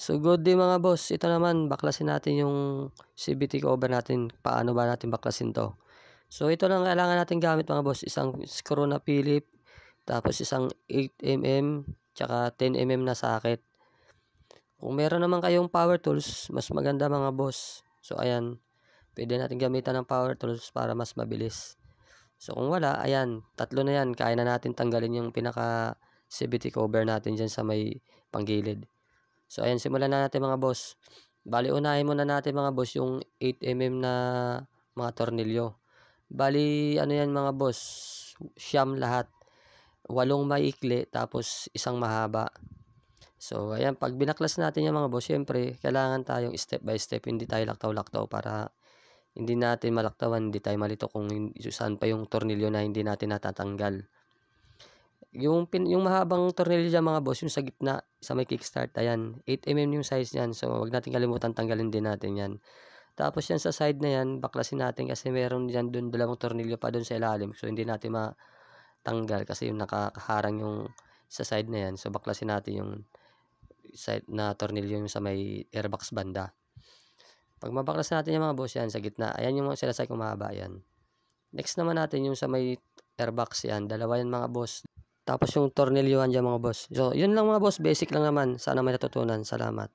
So good day mga boss, ito naman baklasin natin yung CVT cover natin, paano ba natin baklasin to. So ito lang kailangan natin gamit mga boss, isang screw na Philip, tapos isang 8mm, tsaka 10mm na socket. Kung meron naman kayong power tools, mas maganda mga boss. So ayan, pwede natin gamitan ng power tools para mas mabilis. So kung wala, ayan, tatlo na yan, kaya na natin tanggalin yung pinaka CVT cover natin dyan sa may panggilid. So ayan, simulan na natin mga boss. Bali, unahin muna natin mga boss yung 8mm na mga tornilyo. Bali, ano yan mga boss, siyam lahat. 8 maikli, tapos isang mahaba. So ayan, pag binaklas natin yung mga boss, syempre, kailangan tayong step by step, hindi tayo laktaw-laktaw para hindi natin malaktawan, hindi tayo malito kung saan pa yung tornilyo na hindi natin natatanggal. Yung mahabang tornilyo dyan mga boss, yung sa gitna, sa may kickstart, ayan, 8mm yung size niyan. So, wag natin kalimutan tanggalin din natin yan. Tapos yan sa side na yan, baklasin natin kasi meron dyan dun dalawang tornilyo pa dun sa ilalim. So, hindi natin matanggal kasi yung nakaharang yung sa side na yan. So, baklasin natin yung side na tornilyo yung sa may airbox banda. Pag mabaklas natin yung mga boss yan sa gitna, ayan yung sila sa kung mahaba yan. Next naman natin yung sa may airbox yan, dalawa yan mga boss. Tapos yung tornilyohan dyan mga boss. So, yun lang mga boss. Basic lang naman. Sana may natutunan. Salamat.